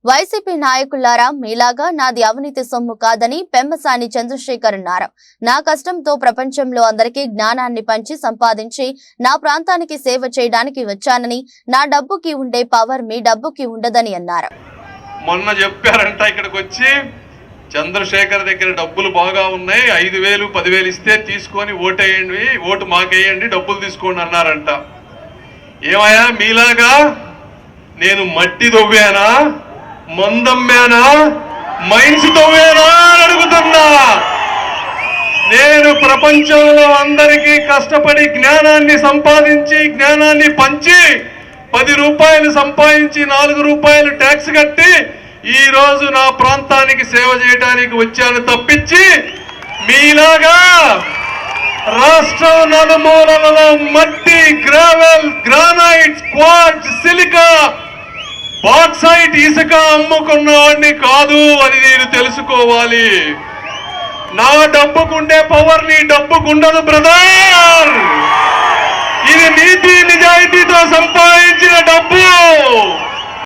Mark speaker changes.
Speaker 1: YCP నాయకులారా, మీలాగా నాది అవినీతి సొమ్ము కాదని పెమ్మసాని చంద్రశేఖర్ అన్నారు. నా కష్టంతో ప్రపంచంలో అందరికీ జ్ఞానాన్ని పంచి సంపాదించి నా ప్రాంతానికి సేవ చేయడానికి వచ్చానని, నా డబ్బుకి ఉండే పవర్ మీ డబ్బుకి ఉండదని అన్నారు.
Speaker 2: మొన్న చెప్పారంట ఇక్కడికి వచ్చి, చంద్రశేఖర్ దగ్గర డబ్బులు బాగా ఉన్నాయి, 5,000 10,000 ఇస్తే తీసుకొని ఓటేయండి, ఓటు మాకేయండి, డబ్బులు తీసుకోండి అన్నారంట. ఏమయ్యా మీలాగా నేను మట్టి దొవ్వానా, మందమ్మానా, మైన్స్ తవ్వానా అని అడుగుతున్నా. నేను ప్రపంచంలో అందరికీ కష్టపడి జ్ఞానాన్ని సంపాదించి, జ్ఞానాన్ని పంచి 10 రూపాయలు సంపాదించి 4 రూపాయలు ట్యాక్స్ కట్టి ఈ రోజు నా ప్రాంతానికి సేవ చేయడానికి వచ్చాను తప్పించి, మీలాగా రాష్ట్రం నలుమూలలలో మట్టి, gravel, granite, quartz, silica, bauxite, ఇసుక అమ్ముకున్నవాడిని కాదు అని నేను తెలుసుకోవాలి. నా డబ్బుకుండే పవర్ నీ డబ్బుకుండదు బ్రదర్. ఇది నీతి నిజాయితీతో సంపాదించిన డబ్బు.